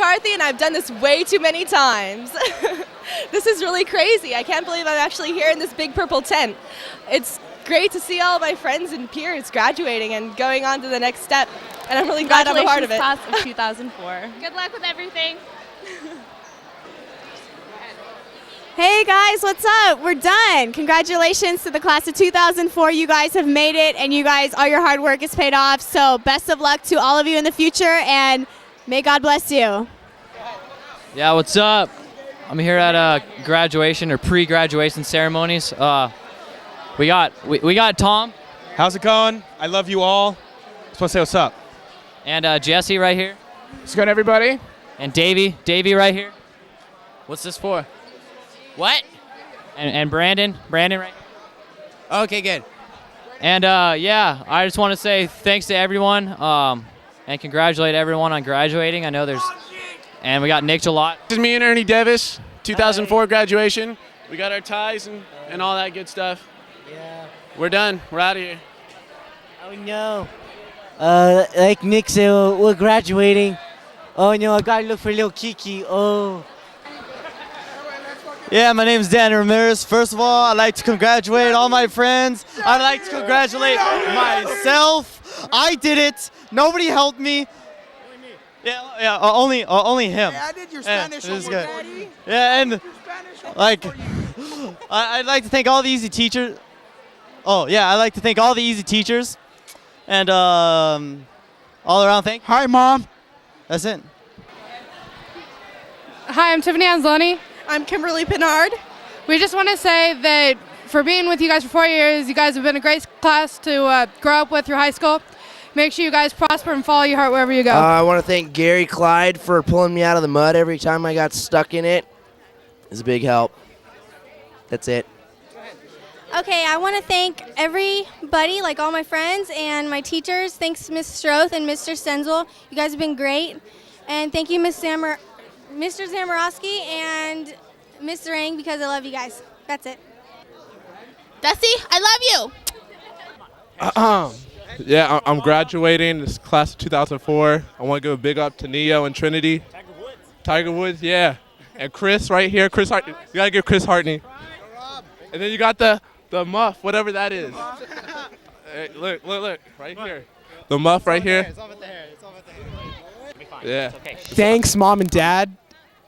McCarthy, and I've done this way too many times. This is really crazy. I can't believe I'm actually here in this big purple tent. It's great to see all my friends and peers graduating and going on to the next step, and I'm really glad I'm a part of it. Class of 2004. Good luck with everything. Hey guys, what's up? We're done. Congratulations to the class of 2004. You guys have made it, and you guys, all your hard work is paid off. So best of luck to all of you in the future, and may God bless you. Yeah, what's up? I'm here at graduation or pre-graduation ceremonies. We got Tom. How's it going? I love you all. Just want to say what's up. And Jesse right here. What's good, everybody? And Davey right here. What's this for? What? And Brandon right here. Okay, good. And yeah, I just want to say thanks to everyone and congratulate everyone on graduating. I know and we got Nick Jalot. This is me and Ernie Devis, 2004 graduation. We got our ties and all that good stuff. Yeah. We're done. We're out of here. Oh no. Like Nick said, we're graduating. Oh no, I gotta look for little Kiki. Oh. Yeah, my name is Dan Ramirez. First of all, I'd like to congratulate all my friends. I'd like to congratulate myself. I did it. Nobody helped me. Yeah, only him. Yeah, I did your Spanish homework, Daddy. Yeah, and like, I'd like to thank all the easy teachers. Oh yeah, I'd like to thank all the easy teachers, and all around thank. Hi, Mom. That's it. Hi, I'm Tiffany Anzalone. I'm Kimberly Pinard. We just want to say that for being with you guys for 4 years, you guys have been a great class to grow up with through high school. Make sure you guys prosper and follow your heart wherever you go. I want to thank Gary Clyde for pulling me out of the mud every time I got stuck in it. It was a big help. That's it. Okay, I want to thank everybody, like all my friends and my teachers. Thanks to Ms. Stroth and Mr. Stenzel. You guys have been great. And thank you, Mr. Zamorowski and Mr. Ang, because I love you guys. That's it. Dusty, I love you. Yeah, I'm graduating this class of 2004. I want to give a big up to Neo and Trinity. Tiger Woods, yeah. And Chris right here. Chris Hartney. You got to give Chris Hartney. And then you got the muff, whatever that is. Hey, look, right here. The muff right here. It's off at the hair. Yeah. Thanks, Mom and Dad,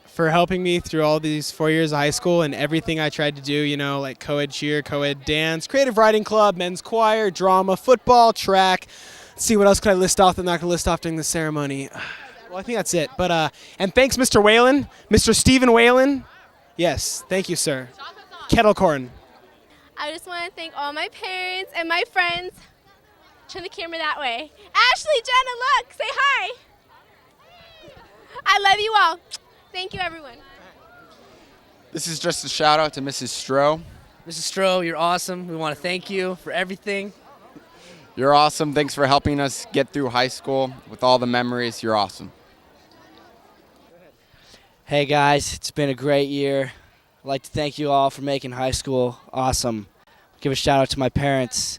for helping me through all these 4 years of high school and everything I tried to do, you know, like co-ed cheer, co-ed dance, creative writing club, men's choir, drama, football, track. Let's see, what else could I list off that I'm not going to list off during the ceremony? Well, I think that's it. But and thanks, Mr. Whalen, Mr. Stephen Whalen. Yes, thank you, sir. Kettle corn. I just want to thank all my parents and my friends. Turn the camera that way. Ashley, Jenna, look, say hi. I love you all. Thank you, everyone. This is just a shout out to Mrs. Stroh. Mrs. Stroh, you're awesome. We want to thank you for everything. You're awesome. Thanks for helping us get through high school with all the memories. You're awesome. Hey guys, it's been a great year. I'd like to thank you all for making high school awesome. Give a shout out to my parents.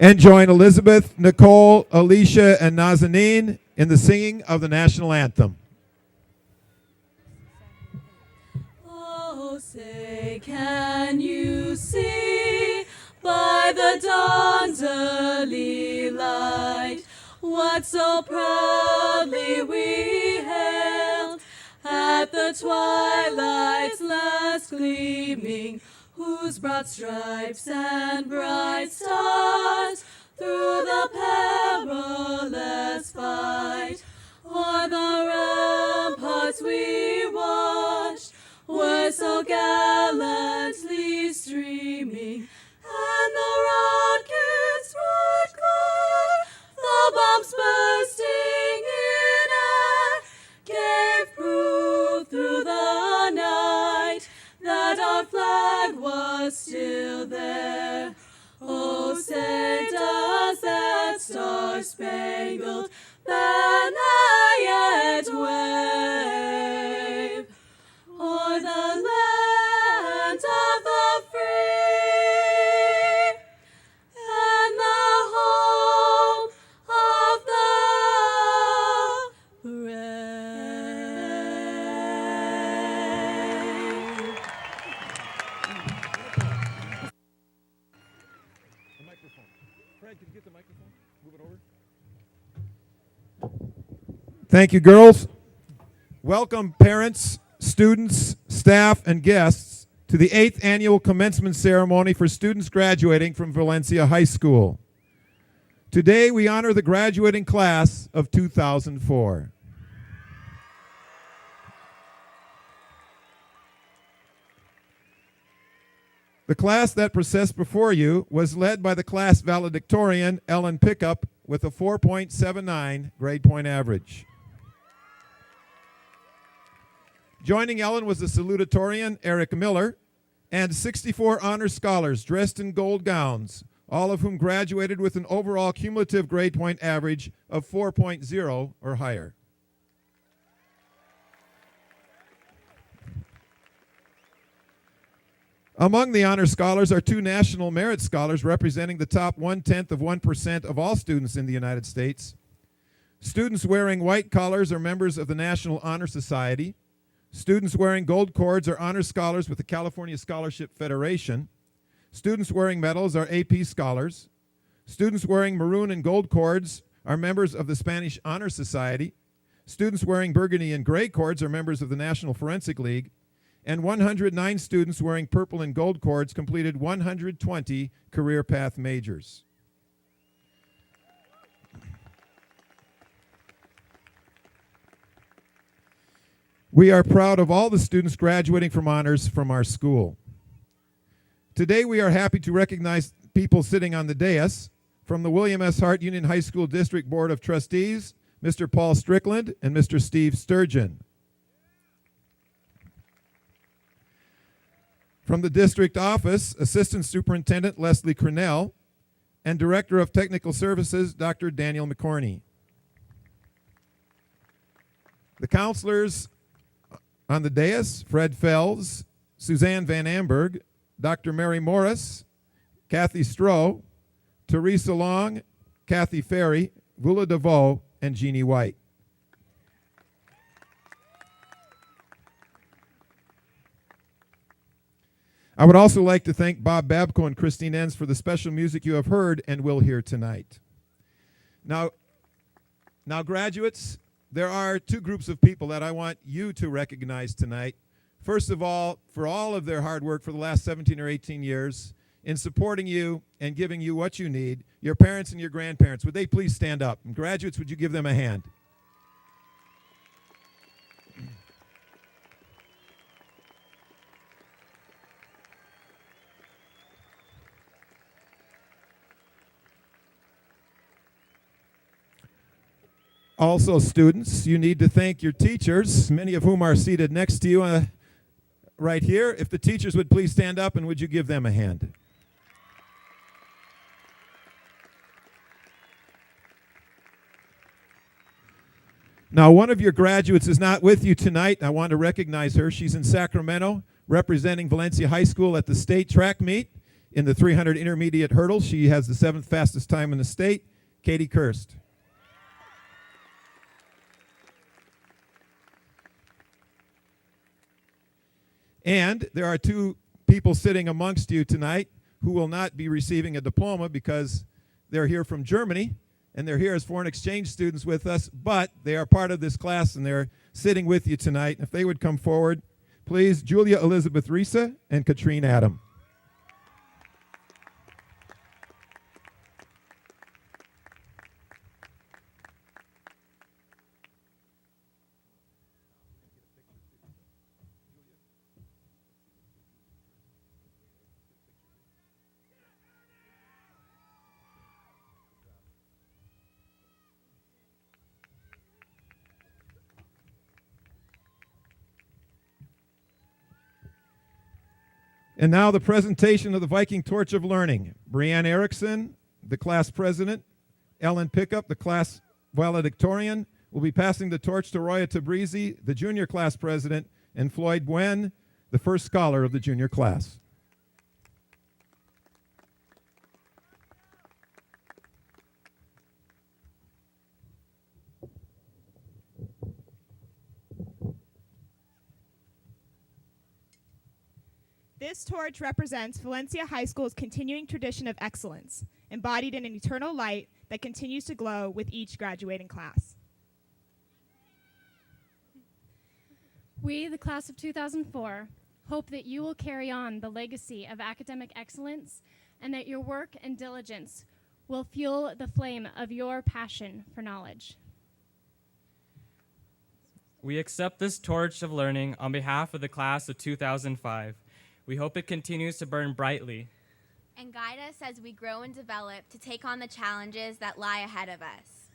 And join Elizabeth, Nicole, Alicia, and Nazanin in the singing of the national anthem. Oh, say, can you see by the dawn's early light what so proudly we hailed at the twilight's last gleaming, whose broad stripes and bright stars through the perilous fight o'er the ramparts we watched were so gallantly streaming, and the rocket's bright glare, the bombs bursting in air, gave proof through the night that our flag was still there. Oh, say does that star-spangled banner yet wave o'er the land of the free and the home of the brave. Thank you, girls. Welcome, parents, students, staff, and guests to the 8th annual commencement ceremony for students graduating from Valencia High School. Today, we honor the graduating class of 2004. The class that processed before you was led by the class valedictorian, Ellen Pickup, with a 4.79 grade point average. Joining Ellen was the salutatorian, Eric Miller, and 64 honor scholars dressed in gold gowns, all of whom graduated with an overall cumulative grade point average of 4.0 or higher. Among the honor scholars are 2 National Merit Scholars representing the top 0.1% of all students in the United States. Students wearing white collars are members of the National Honor Society. Students wearing gold cords are honor scholars with the California Scholarship Federation. Students wearing medals are AP scholars. Students wearing maroon and gold cords are members of the Spanish Honor Society. Students wearing burgundy and gray cords are members of the National Forensic League. And 109 students wearing purple and gold cords completed 120 career path majors. We are proud of all the students graduating from honors from our school. Today we are happy to recognize people sitting on the dais from the William S. Hart Union High School District Board of Trustees, Mr. Paul Strickland and Mr. Steve Sturgeon. From the district office, Assistant Superintendent Leslie Cornell and Director of Technical Services, Dr. Daniel McCorney. The counselors on the dais, Fred Fells, Suzanne Van Amberg, Dr. Mary Morris, Kathy Stroh, Teresa Long, Kathy Ferry, Vula DeVoe, and Jeannie White. I would also like to thank Bob Babco and Christine Enns for the special music you have heard and will hear tonight. Now graduates, there are 2 groups of people that I want you to recognize tonight. First of all, for all of their hard work for the last 17 or 18 years in supporting you and giving you what you need, your parents and your grandparents. Would they please stand up? And graduates, would you give them a hand? Also, students, you need to thank your teachers, many of whom are seated next to you right here. If the teachers would please stand up, and would you give them a hand? Now, one of your graduates is not with you tonight. I want to recognize her. She's in Sacramento, representing Valencia High School at the state track meet. In the 300 intermediate hurdle, she has the 7th fastest time in the state, Katie Kirst. And there are 2 people sitting amongst you tonight who will not be receiving a diploma because they're here from Germany, and they're here as foreign exchange students with us, but they are part of this class, and they're sitting with you tonight. If they would come forward, please, Julia Elizabeth Risa and Katrine Adam. And now the presentation of the Viking Torch of Learning. Brianne Erickson, the class president, Ellen Pickup, the class valedictorian, will be passing the torch to Roya Tabrizi, the junior class president, and Floyd Buen, the first scholar of the junior class. This torch represents Valencia High School's continuing tradition of excellence, embodied in an eternal light that continues to glow with each graduating class. We, the class of 2004, hope that you will carry on the legacy of academic excellence and that your work and diligence will fuel the flame of your passion for knowledge. We accept this torch of learning on behalf of the class of 2005. We hope it continues to burn brightly and guide us as we grow and develop to take on the challenges that lie ahead of us.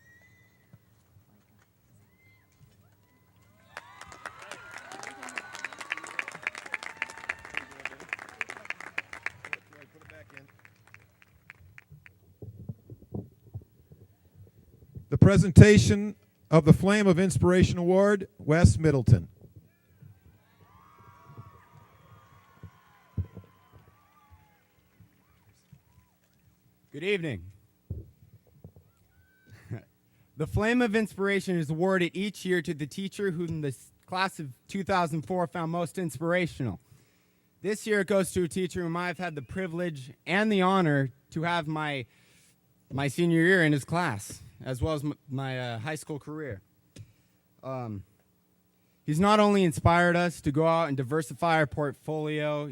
The presentation of the Flame of Inspiration Award, Wes Middleton. Good evening. The Flame of Inspiration is awarded each year to the teacher whom the class of 2004 found most inspirational. This year it goes to a teacher whom I've had the privilege and the honor to have my senior year in his class, as well as my high school career. He's not only inspired us to go out and diversify our portfolio,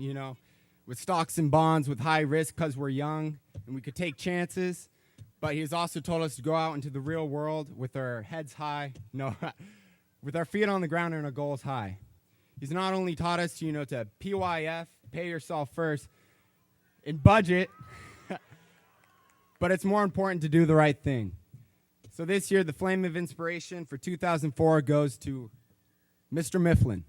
with stocks and bonds with high risk because we're young and we could take chances, but he's also told us to go out into the real world with our heads high, with our feet on the ground and our goals high. He's not only taught us, to PYF, pay yourself first, and budget, but it's more important to do the right thing. So this year, the Flame of Inspiration for 2004 goes to Mr. Mifflin.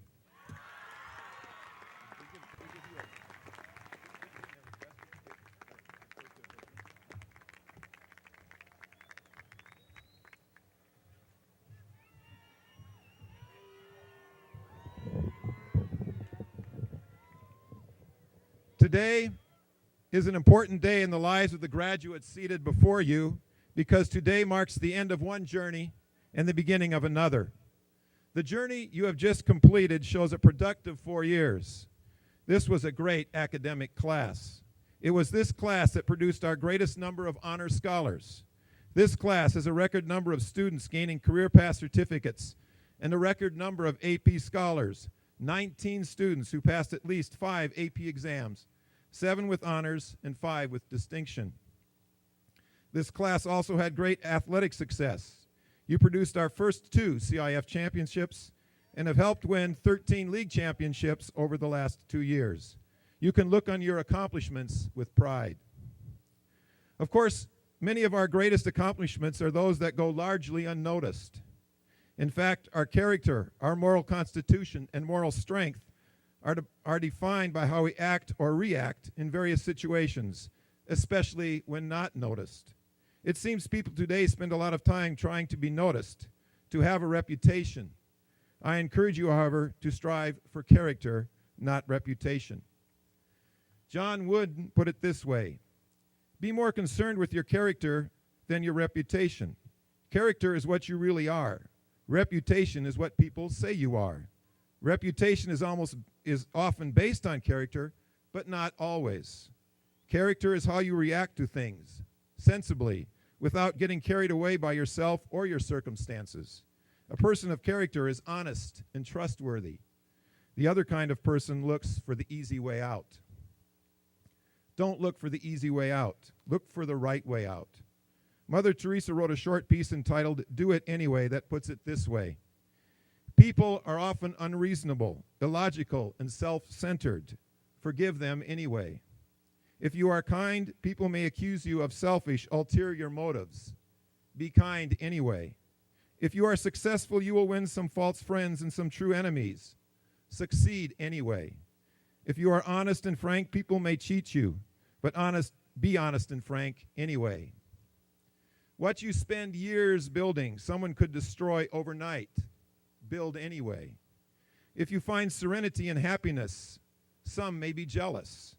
Today is an important day in the lives of the graduates seated before you, because today marks the end of one journey and the beginning of another. The journey you have just completed shows a productive 4 years. This was a great academic class. It was this class that produced our greatest number of honor scholars. This class has a record number of students gaining career path certificates and a record number of AP scholars, 19 students who passed at least 5 AP exams, 7 with honors and 5 with distinction. This class also had great athletic success. You produced our first 2 CIF championships and have helped win 13 league championships over the last 2 years. You can look on your accomplishments with pride. Of course, many of our greatest accomplishments are those that go largely unnoticed. In fact, our character, our moral constitution, and moral strength are defined by how we act or react in various situations, especially when not noticed. It seems people today spend a lot of time trying to be noticed, to have a reputation. I encourage you, however, to strive for character, not reputation. John Wooden put it this way: be more concerned with your character than your reputation. Character is what you really are. Reputation is what people say you are. Reputation is often based on character, but not always. Character is how you react to things, sensibly, without getting carried away by yourself or your circumstances. A person of character is honest and trustworthy. The other kind of person looks for the easy way out. Don't look for the easy way out. Look for the right way out. Mother Teresa wrote a short piece entitled "Do It Anyway" that puts it this way: people are often unreasonable, illogical, and self-centered. Forgive them anyway. If you are kind, people may accuse you of selfish, ulterior motives. Be kind anyway. If you are successful, you will win some false friends and some true enemies. Succeed anyway. If you are honest and frank, people may cheat you, but be honest and frank anyway. What you spend years building, someone could destroy overnight. Build anyway. If you find serenity and happiness, some may be jealous.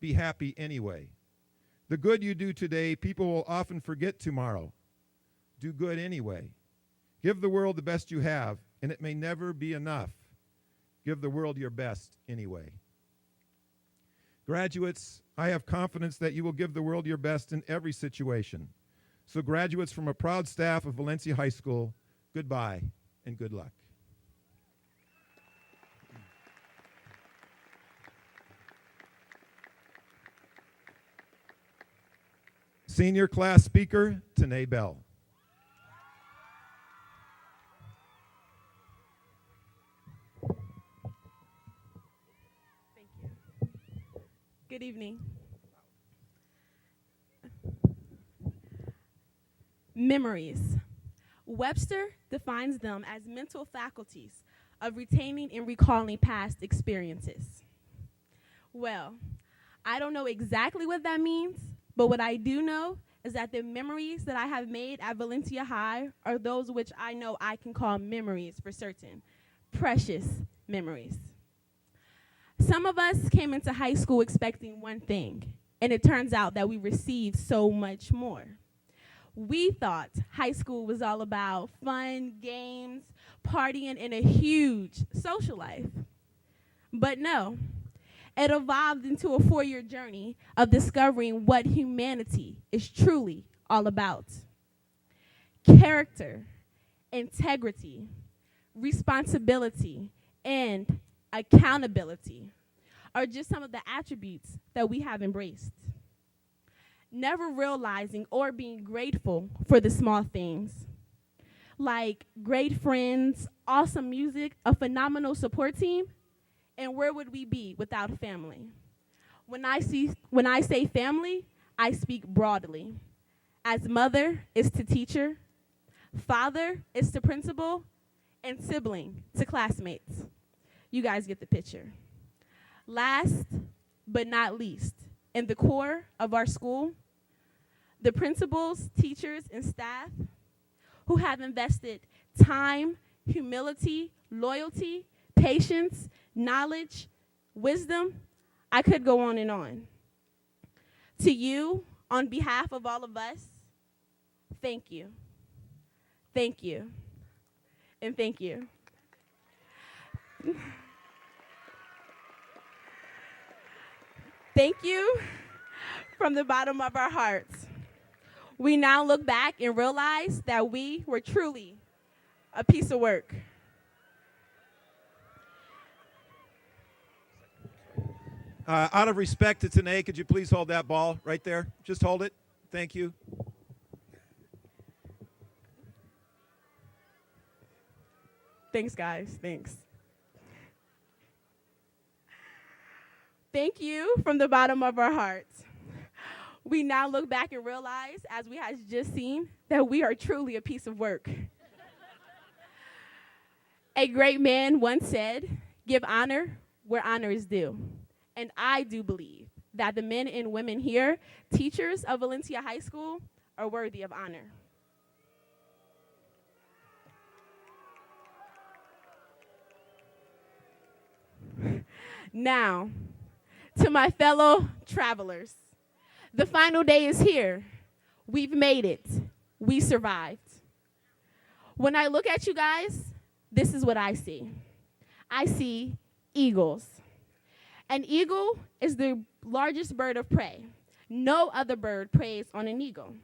Be happy anyway. The good you do today, people will often forget tomorrow. Do good anyway. Give the world the best you have, and it may never be enough. Give the world your best anyway. Graduates, I have confidence that you will give the world your best in every situation. So graduates, from a proud staff of Valencia High School, goodbye and good luck. Senior class speaker, Tanae Bell. Thank you. Good evening. Memories. Webster defines them as mental faculties of retaining and recalling past experiences. Well, I don't know exactly what that means, but what I do know is that the memories that I have made at Valencia High are those which I know I can call memories for certain. Precious memories. Some of us came into high school expecting one thing, and it turns out that we received so much more. We thought high school was all about fun, games, partying, and a huge social life. But no, it evolved into a 4-year journey of discovering what humanity is truly all about. Character, integrity, responsibility, and accountability are just some of the attributes that we have embraced. Never realizing or being grateful for the small things, like great friends, awesome music, a phenomenal support team, and where would we be without family? When I say family, I speak broadly. As mother is to teacher, father is to principal, and sibling to classmates. You guys get the picture. Last but not least, in the core of our school, the principals, teachers, and staff who have invested time, humility, loyalty, patience, knowledge, wisdom. I could go on and on. To you, on behalf of all of us, thank you. Thank you. And thank you. Thank you from the bottom of our hearts. We now look back and realize that we were truly a piece of work. Out of respect to Tanae, could you please hold that ball right there? Just hold it. Thank you. Thanks, guys. Thanks. Thank you from the bottom of our hearts. We now look back and realize, as we have just seen, that we are truly a piece of work. A great man once said, "Give honor where honor is due." And I do believe that the men and women here, teachers of Valencia High School, are worthy of honor. Now, To my fellow travelers, the final day is here. We've made it. We survived. When I look at you guys, this is what I see. I see eagles. An eagle is the largest bird of prey. No other bird preys on an eagle.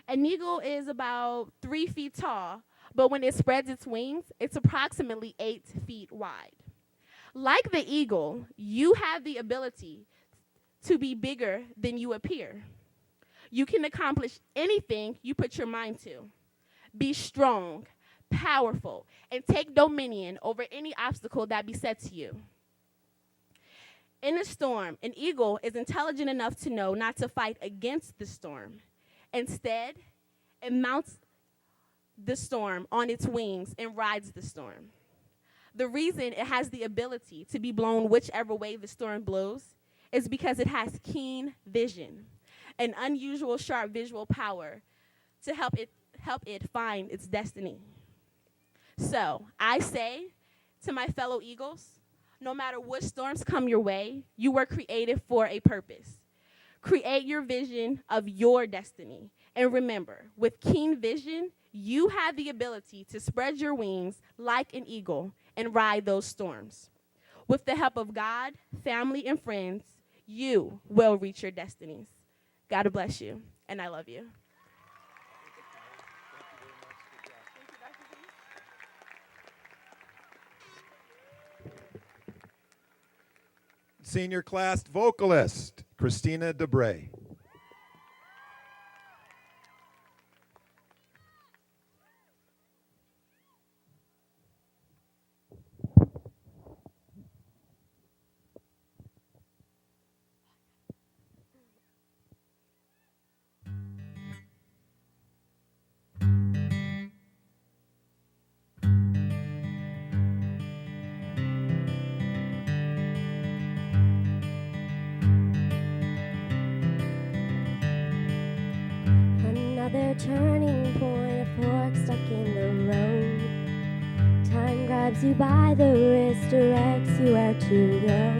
An eagle is about 3 feet tall, but when it spreads its wings, it's approximately 8 feet wide. Like the eagle, you have the ability to be bigger than you appear. You can accomplish anything you put your mind to. Be strong, powerful, and take dominion over any obstacle that besets you. In a storm, an eagle is intelligent enough to know not to fight against the storm. Instead, it mounts the storm on its wings and rides the storm. The reason it has the ability to be blown whichever way the storm blows is because it has keen vision, an unusual sharp visual power to help it find its destiny. So I say to my fellow eagles, no matter what storms come your way, you were created for a purpose. Create your vision of your destiny. And remember, with keen vision, you have the ability to spread your wings like an eagle and ride those storms. With the help of God, family, and friends, you will reach your destinies. God bless you, and I love you. Senior class vocalist, Christina DeBray. Another turning point, a fork stuck in the road. Time grabs you by the wrist, directs you where to go.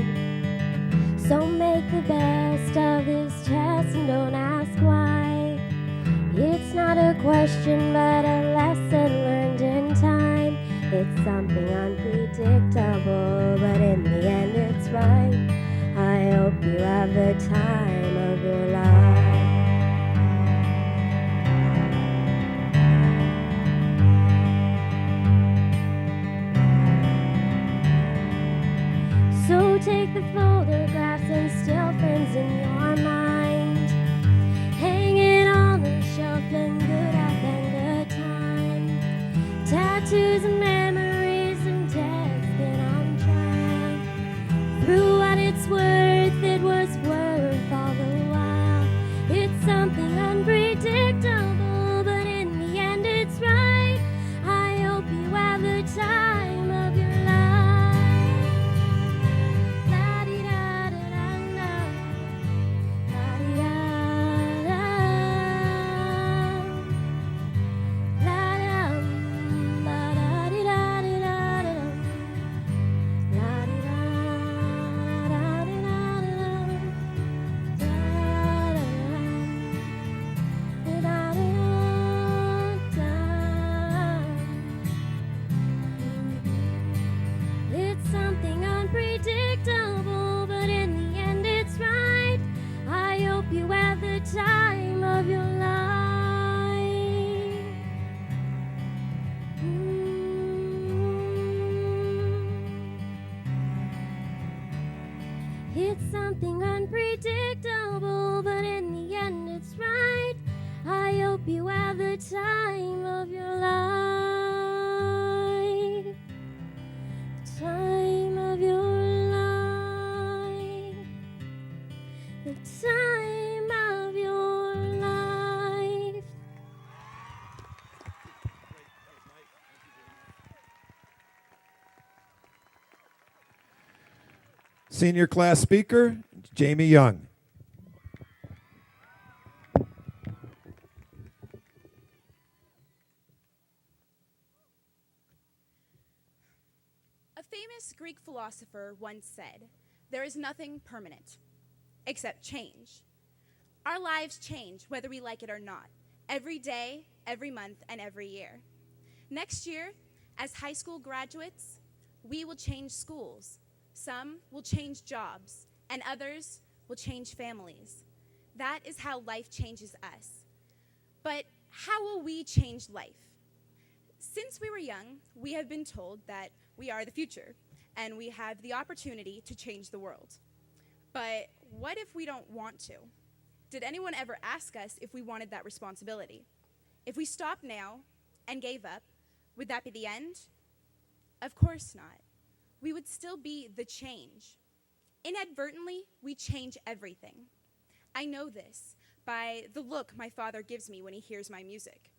So make the best of this test and don't ask why. It's not a question but a lesson learned in time. It's something unpredictable, but in the end it's right. I hope you have the time of your life. So take the photographs and still frames in your mind. Hang it on the shelf and good up and good time. Tattoos and memories and deaths been on track. Through what it's worth, it was worth all the while. It's something unpredictable, but in the end it's right. I hope you have the time of your life. It's something unpredictable, but in the end it's right. I hope you have the time of your life. It's something unpredictable, but in the end it's right. I hope you have the time of your life. Time of your life. The time of your life. Senior class speaker, Jamie Young. A famous Greek philosopher once said, "There is nothing permanent. except change. Our lives change whether we like it or not, every day, every month, and every year. Next year, as high school graduates, we will change schools. Some will change jobs, and others will change families. That is how life changes us. But how will we change life? Since we were young, we have been told that we are the future, and we have the opportunity to change the world. But what if we don't want to? Did anyone ever ask us if we wanted that responsibility? If we stopped now and gave up, would that be the end? Of course not. We would still be the change. Inadvertently, we change everything. I know this by the look my father gives me when he hears my music,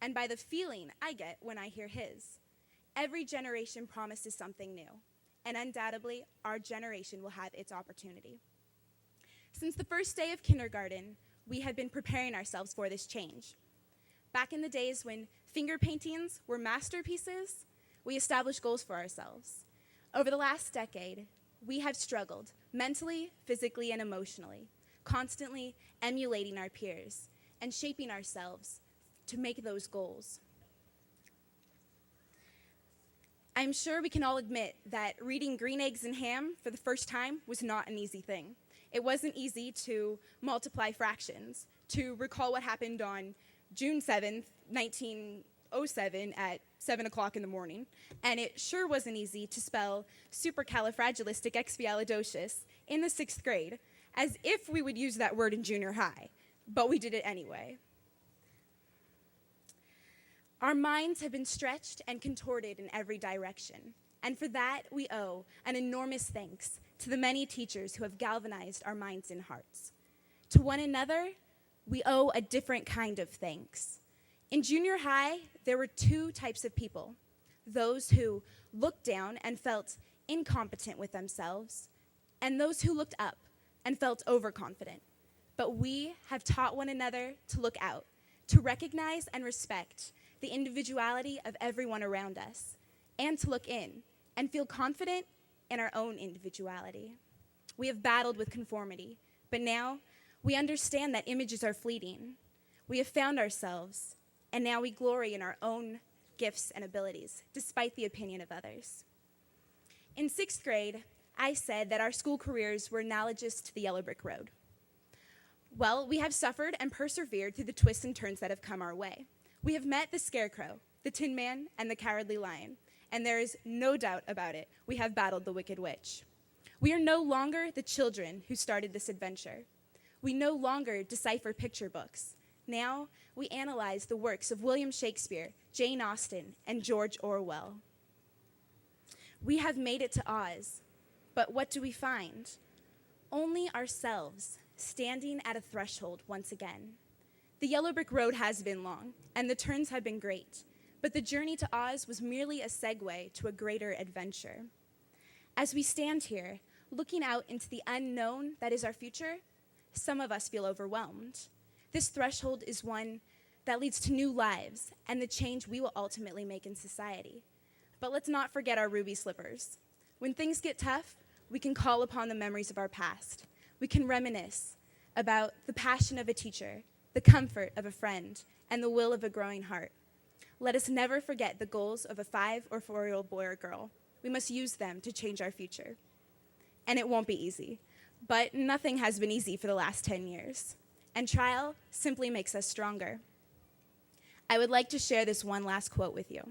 and by the feeling I get when I hear his. Every generation promises something new, and undoubtedly, our generation will have its opportunity. Since the first day of kindergarten, we have been preparing ourselves for this change. Back in the days when finger paintings were masterpieces, we established goals for ourselves. Over the last decade, we have struggled mentally, physically, and emotionally, constantly emulating our peers and shaping ourselves to make those goals. I'm sure we can all admit that reading Green Eggs and Ham for the first time was not an easy thing. It wasn't easy to multiply fractions, to recall what happened on June 7th, 1907 at 7 o'clock in the morning, and it sure wasn't easy to spell supercalifragilisticexpialidocious in the 6th grade, as if we would use that word in junior high, but we did it anyway. Our minds have been stretched and contorted in every direction, and for that we owe an enormous thanks to the many teachers who have galvanized our minds and hearts. To one another, we owe a different kind of thanks. In junior high, there were two types of people: those who looked down and felt incompetent with themselves, and those who looked up and felt overconfident. But we have taught one another to look out, to recognize and respect the individuality of everyone around us, and to look in and feel confident in our own individuality. We have battled with conformity, but now we understand that images are fleeting. We have found ourselves, and now we glory in our own gifts and abilities, despite the opinion of others. In 6th grade, I said that our school careers were analogous to the yellow brick road. Well, we have suffered and persevered through the twists and turns that have come our way. We have met the Scarecrow, the Tin Man, and the Cowardly Lion, and there is no doubt about it, we have battled the Wicked Witch. We are no longer the children who started this adventure. We no longer decipher picture books. Now, we analyze the works of William Shakespeare, Jane Austen, and George Orwell. We have made it to Oz, but what do we find? Only ourselves, standing at a threshold once again. The yellow brick road has been long, and the turns have been great, but the journey to Oz was merely a segue to a greater adventure. As we stand here, looking out into the unknown that is our future, some of us feel overwhelmed. This threshold is one that leads to new lives and the change we will ultimately make in society. But let's not forget our ruby slippers. When things get tough, we can call upon the memories of our past. We can reminisce about the passion of a teacher, the comfort of a friend, and the will of a growing heart. Let us never forget the goals of a 5 or 4-year-old boy or girl. We must use them to change our future. And it won't be easy, but nothing has been easy for the last 10 years. And trial simply makes us stronger. I would like to share this one last quote with you.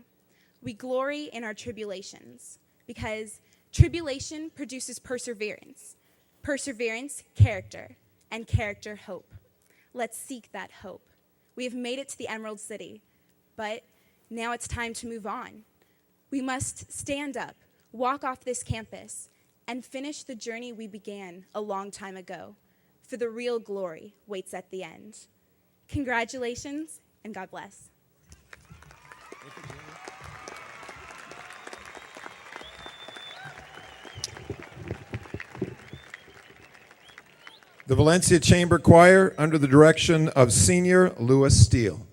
We glory in our tribulations because tribulation produces perseverance, perseverance, character, and character, hope. Let's seek that hope. We have made it to the Emerald City, but now it's time to move on. We must stand up, walk off this campus, and finish the journey we began a long time ago, for the real glory waits at the end. Congratulations, and God bless. The Valencia Chamber Choir under the direction of Senior Louis Steele.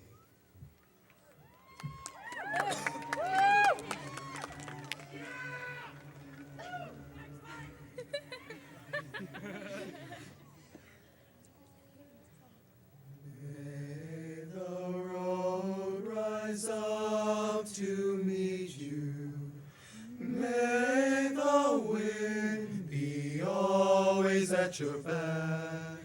always at your back.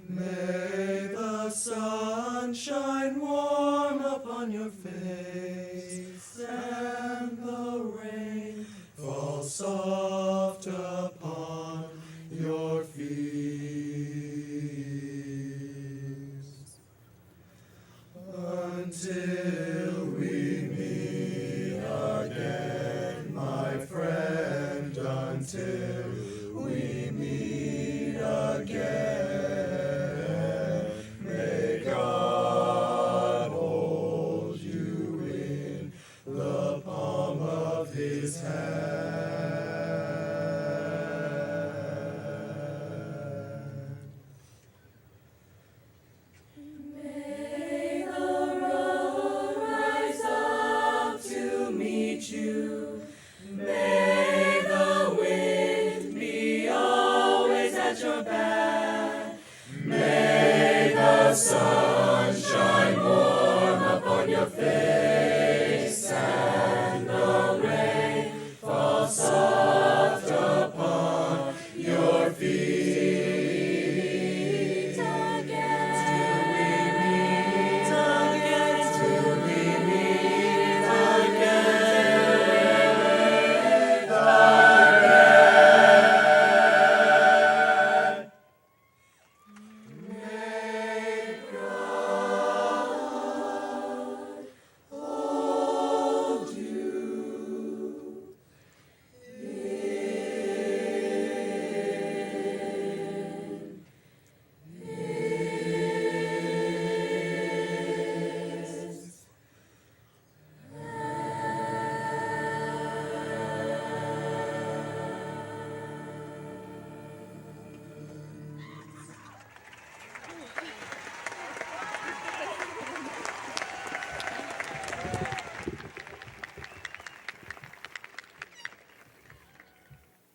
May the sun shine warm upon your face, and the rain fall soft upon your feet. Until we meet again, my friend, until we meet again, may God hold you in the palm of his hand. May the road rise up to meet you. May the wind be always at your back. May the sun shine warm upon your face, and the rain fall soft upon your feet. Again, till we meet again, till we meet again, again. May God hold you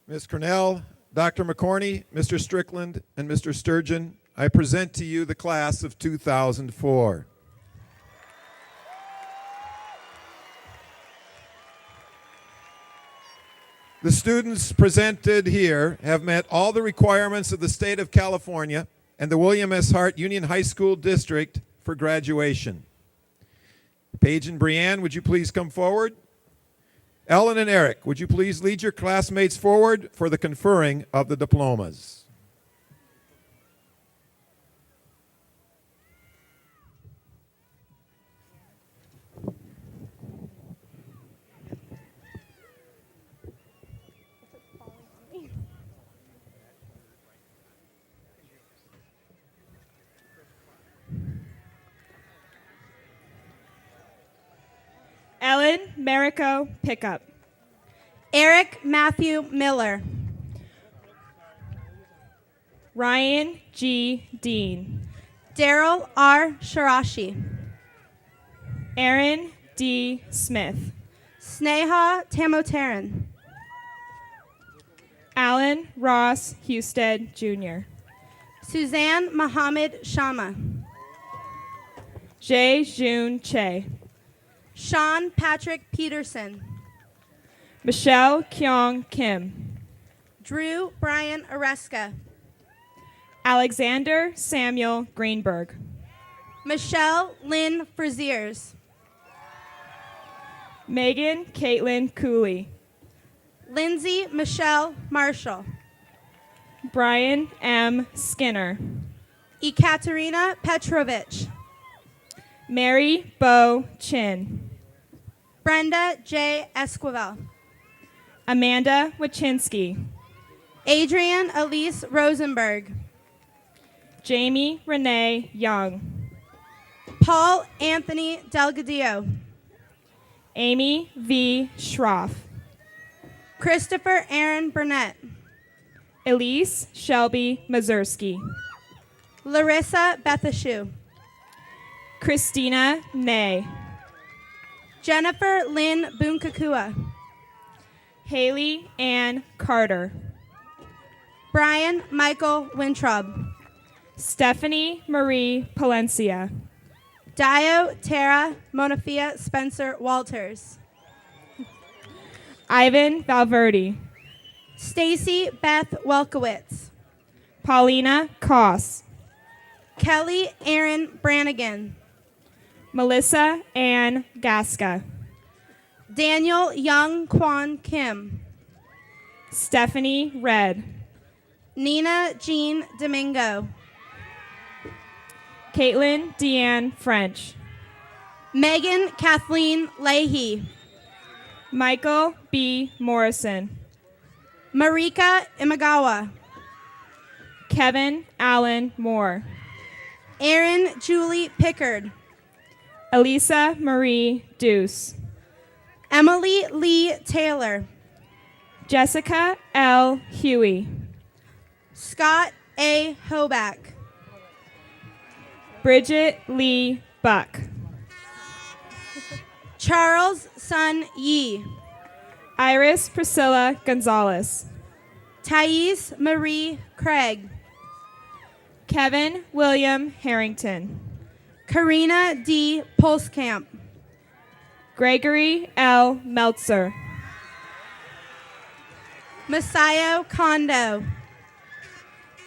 Ms. Cornell, Dr. McCorney, Mr. Strickland, and Mr. Sturgeon, I present to you the class of 2004. The students presented here have met all the requirements of the state of California and the William S. Hart Union High School District for graduation. Paige and Brianne, would you please come forward? Ellen and Eric, would you please lead your classmates forward for the conferring of the diplomas? Ellen Marico Pickup. Eric Matthew Miller. Ryan G. Dean. Daryl R. Shirashi. Aaron D. Smith. Sneha Tamotaran. Alan Ross Husted Jr. Suzanne Mohammed Shama. Jae Jun Che. Sean Patrick Peterson. Michelle Kyung Kim. Drew Brian Oreska. Alexander Samuel Greenberg. Michelle Lynn Fraziers. Megan Caitlin Cooley. Lindsay Michelle Marshall. Brian M. Skinner. Ekaterina Petrovich. Mary Bo Chin. Brenda J. Esquivel. Amanda Wachinski. Adrian Elise Rosenberg. Jamie Renee Young. Paul Anthony Delgadillo. Amy V. Schroff. Christopher Aaron Burnett. Elise Shelby Mazurski. Larissa Bethashu. Christina Ney. Jennifer Lynn Bunkakua. Haley Ann Carter. Brian Michael Wintraub. Stephanie Marie Palencia. Dio Tara Monafia Spencer Walters. Ivan Valverde. Stacy Beth Welkowitz. Paulina Koss. Kelly Aaron Brannigan. Melissa Ann Gasca. Daniel Young Kwan Kim. Stephanie Red. Nina Jean Domingo. Caitlin Deanne French. Megan Kathleen Leahy. Michael B. Morrison. Marika Imagawa. Kevin Allen Moore. Aaron Julie Pickard. Elisa Marie Deuce. Emily Lee Taylor. Jessica L. Huey. Scott A. Hoback. Bridget Lee Buck. Charles Sun Yee. Iris Priscilla Gonzalez. Thais Marie Craig. Kevin William Harrington. Karina D. Pulskamp. Gregory L. Meltzer. Masayo Kondo.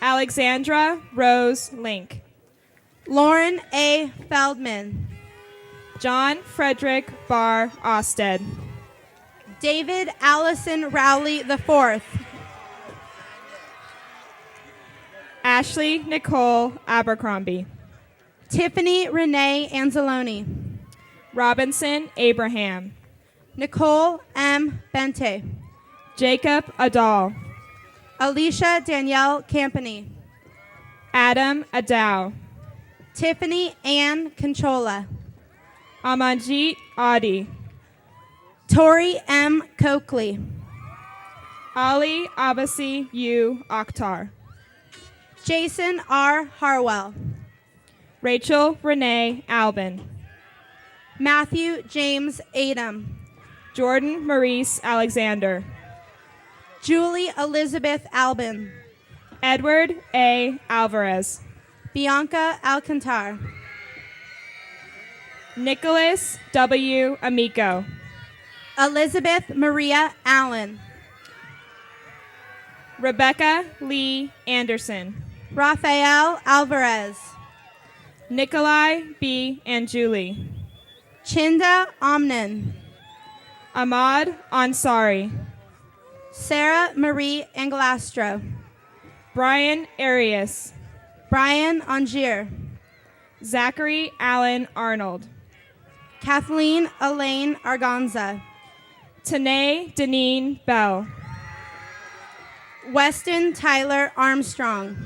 Alexandra Rose Link. Lauren A. Feldman. John Frederick Barr Osted. David Allison Rowley IV. Ashley Nicole Abercrombie. Tiffany Renee Anzalone. Robinson Abraham. Nicole M. Bente. Jacob Adal. Alicia Danielle Campany. Adam Adow. Tiffany Ann Conchola. Amanjit Adi. Tori M. Coakley. Ali Abasi U. Akhtar. Jason R. Harwell. Rachel Renee Albin. Matthew James Adam. Jordan Maurice Alexander. Julie Elizabeth Albin. Edward A. Alvarez. Bianca Alcantar. Nicholas W. Amico. Elizabeth Maria Allen. Rebecca Lee Anderson. Rafael Alvarez. Nikolai B. Anjuli. Chinda Omnan. Ahmad Ansari. Sarah Marie Anglastro. Brian Arias. Brian Angier. Zachary Allen Arnold. Kathleen Elaine Arganza. Tanae Deneen Bell. Weston Tyler Armstrong.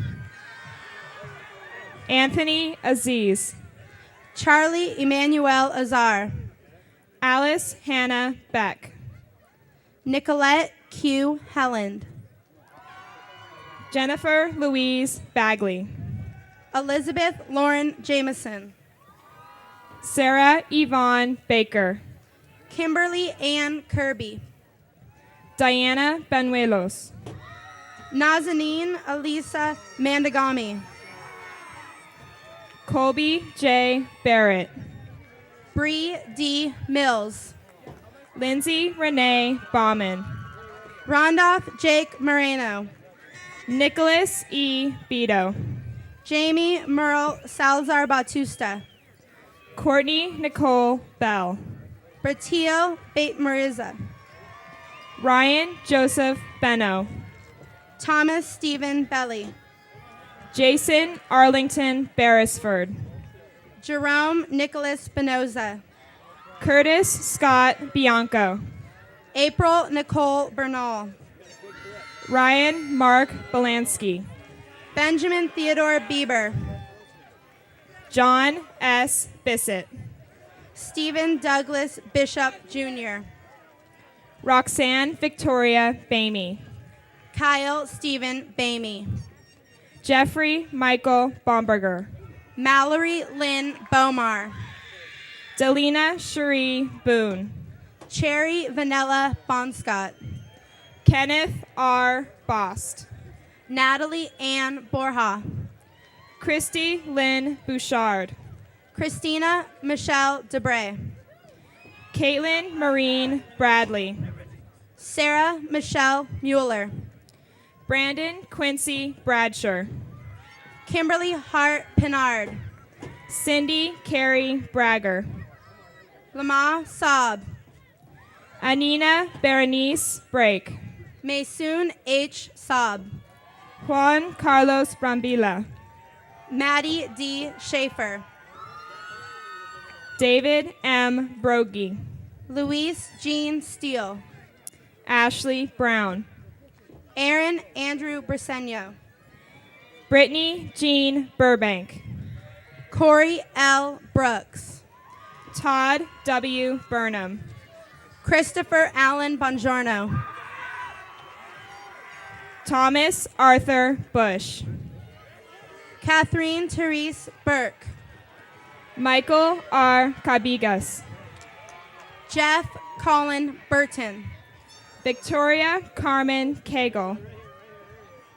Anthony Aziz. Charlie Emmanuel Azar. Alice Hannah Beck. Nicolette Q. Helland. Jennifer Louise Bagley. Elizabeth Lauren Jameson. Sarah Yvonne Baker. Kimberly Ann Kirby. Diana Benuelos. Nazanin Elisa Mandagami. Colby J. Barrett. Bree D. Mills. Lindsay Renee Bauman. Randolph Jake Moreno. Nicholas E. Beto. Jamie Merle Salazar Batusta. Courtney Nicole Bell. Bratillo Bate Mariza. Ryan Joseph Beno. Thomas Stephen Belly. Jason Arlington Beresford. Jerome Nicholas Benoza. Curtis Scott Bianco. April Nicole Bernal. Ryan Mark Belansky. Benjamin Theodore Bieber. John S. Bissett. Stephen Douglas Bishop Jr. Roxanne Victoria Bamey. Kyle Stephen Bamey. Jeffrey Michael Bomberger. Mallory Lynn Bomar. Delina Cherie Boone. Cherry Vanilla Bonscott. Kenneth R. Bost. Natalie Ann Borja. Christy Lynn Bouchard. Christina Michelle Debray. Caitlin Marine Bradley. Sarah Michelle Mueller. Brandon Quincy Bradshaw. Kimberly Hart Pinard. Cindy Carey Bragger. Lama Saab. Anina Berenice Brake. Maysoon H. Saab. Juan Carlos Brambila. Maddie D. Schaefer. David M. Brogy. Luis Jean Steele. Ashley Brown. Aaron Andrew Briseño. Brittany Jean Burbank. Corey L. Brooks. Todd W. Burnham. Christopher Allen Bongiorno. Thomas Arthur Bush. Catherine Therese Burke. Michael R. Cabigas. Jeff Colin Burton. Victoria Carmen Cagle.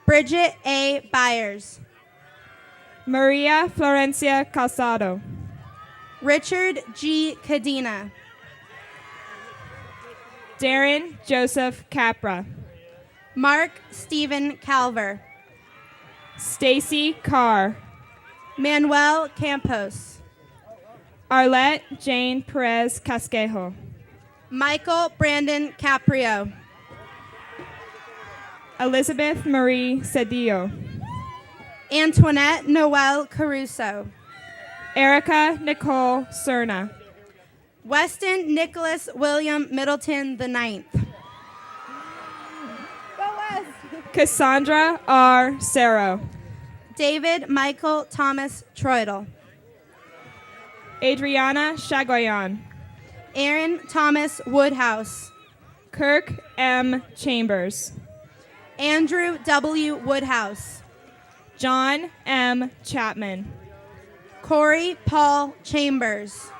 Bridget A. Byers. Maria Florencia Calzado. Richard G. Cadena. Darren Joseph Capra. Mark Stephen Calver. Stacy Carr. Manuel Campos. Arlette Jane Perez Casquejo. Michael Brandon Caprio. Elizabeth Marie Cedillo. Antoinette Noel Caruso. Erica Nicole Cerna. Weston Nicholas William Middleton the Ninth. Cassandra R. Cerro. David Michael Thomas Troidel. Adriana Chagoyan. Aaron Thomas Woodhouse. Kirk M. Chambers. Andrew W. Woodhouse. John M. Chapman. Corey Paul Chambers.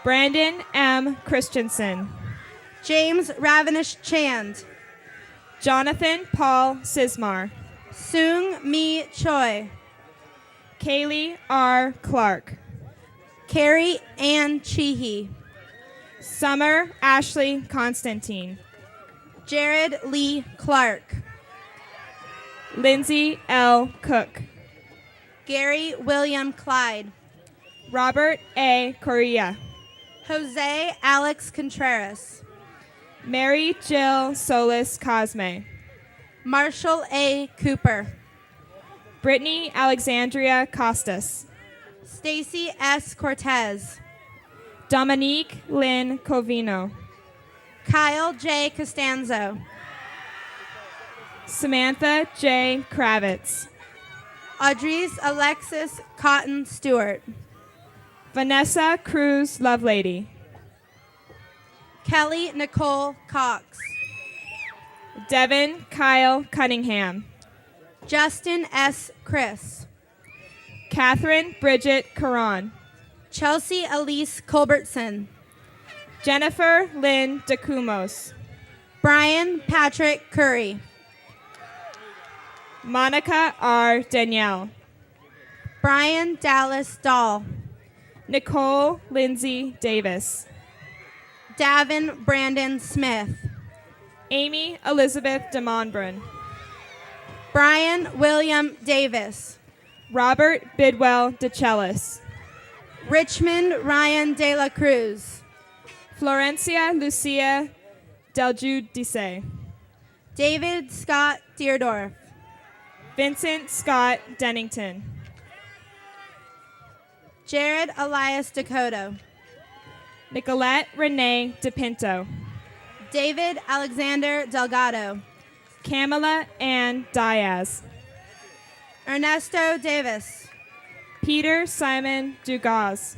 Brandon M. Christensen. James Ravinish Chand. Jonathan Paul Sismar. Seung Mi Choi. Kaylee R. Clark. Carrie Ann Cheehee. Summer Ashley Constantine. Jared Lee Clark. Lindsay L. Cook. Gary William Clyde. Robert A. Correa. Jose Alex Contreras. Mary Jill Solis Cosme. Marshall A. Cooper. Brittany Alexandria Costas. Stacy S. Cortez. Dominique Lynn Covino. Kyle J. Costanzo. Samantha J. Kravitz. Audrey's Alexis Cotton Stewart. Vanessa Cruz Lovelady. Kelly Nicole Cox. Devin Kyle Cunningham. Justin S. Chris. Catherine Bridget Caron. Chelsea Elise Culbertson. Jennifer Lynn DeCumos. Brian Patrick Curry. Monica R. Danielle. Brian Dallas Dahl. Nicole Lindsay Davis. Davin Brandon Smith. Amy Elizabeth DeMonbrun. Brian William Davis. Robert Bidwell DeChellis. Richmond Ryan De La Cruz. Florencia Lucia Deljudice. David Scott Deardorff. Vincent Scott Dennington. Jared Elias Dakota. Nicolette Renee DePinto. David Alexander Delgado. Camila Ann Diaz. Ernesto Davis. Peter Simon Dugas.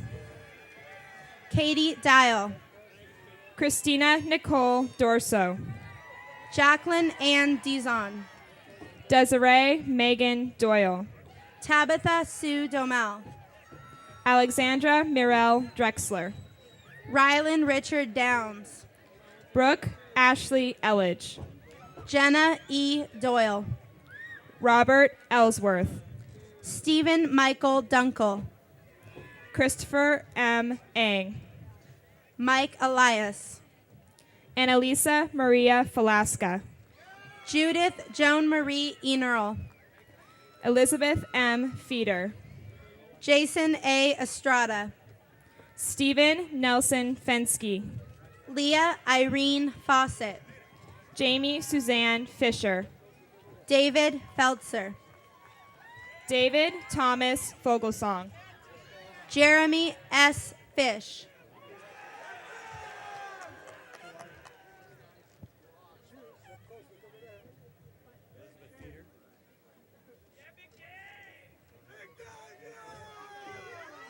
Katie Dial. Christina Nicole Dorso. Jacqueline Ann Dizon. Desiree Megan Doyle. Tabitha Sue Domel. Alexandra Mirelle Drexler. Rylan Richard Downs. Brooke Ashley Elledge. Jenna E. Doyle. Robert Ellsworth. Stephen Michael Dunkel. Christopher M. Ang. Mike Elias. Annalisa Maria Falasca. Judith Joan Marie Enerl. Elizabeth M. Feeder. Jason A. Estrada. Stephen Nelson Fensky. Leah Irene Fawcett. Jamie Suzanne Fisher. David Feltzer. David Thomas Fogelsong. Jeremy S. Fish.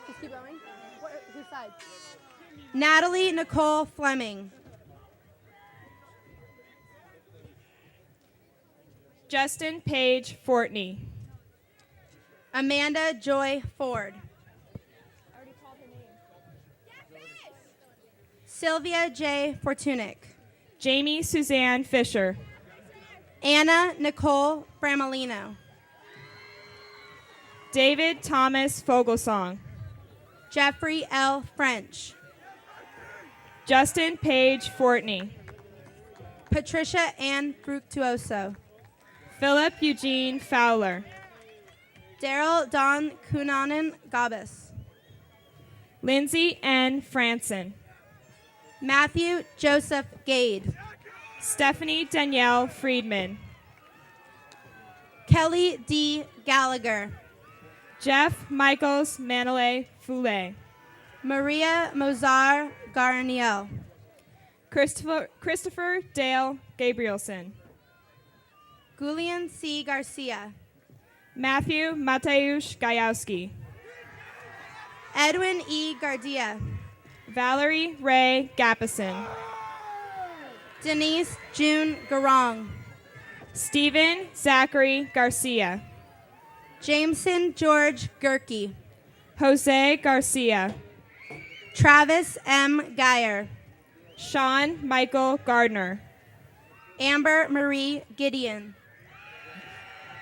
Just keep going. Whose side? Natalie Nicole Fleming. Justin Page Fortney. Amanda Joy Ford. Sylvia J. Fortunic. Jamie Suzanne Fisher. Anna Nicole Framolino. David Thomas Fogelsong. Jeffrey L. French. Justin Page Fortney. Patricia Ann Fructuoso. Philip Eugene Fowler. Daryl Don Kunanen Gabus. Lindsay N. Franson. Matthew Joseph Gade. Stephanie Danielle Friedman. Kelly D. Gallagher. Jeff Michaels Manole Foulet. Maria Mozar Garniel. Christopher Dale Gabrielson. Julian C. Garcia. Matthew Mateusz Gajowski. Edwin E. Gardia. Valerie Ray Gapison. Denise June Garong. Stephen Zachary Garcia. Jameson George Gerke. Jose Garcia. Travis M. Geyer. Sean Michael Gardner. Amber Marie Gideon.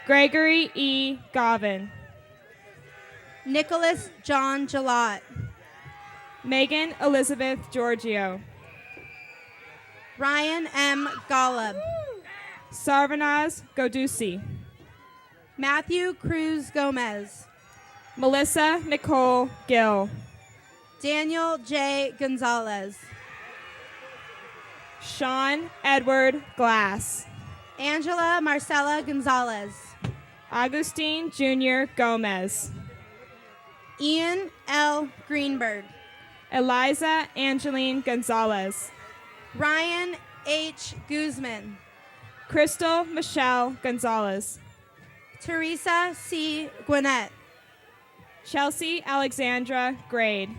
Gregory E. Gavin. Nicholas John Jalot. Megan Elizabeth Giorgio. Ryan M. Golub. Sarvanaz Godusi. Matthew Cruz Gomez. Melissa Nicole Gill. Daniel J. Gonzalez. Sean Edward Glass. Angela Marcela Gonzalez. Augustine Jr. Gomez. Ian L. Greenberg. Eliza Angeline Gonzalez. Ryan H. Guzman. Crystal Michelle Gonzalez. Teresa C. Gwinnett. Chelsea Alexandra Grade.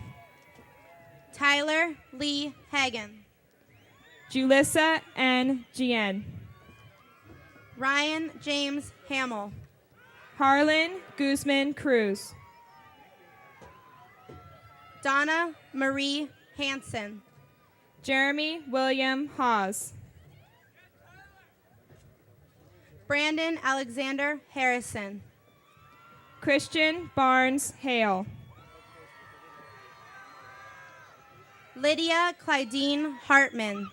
Tyler Lee Hagan. Julissa N. Gien. Ryan James Hamill. Harlan Guzman Cruz. Donna Marie Hanson. Jeremy William Hawes. Brandon Alexander Harrison. Christian Barnes Hale. Lydia Clydine Hartman.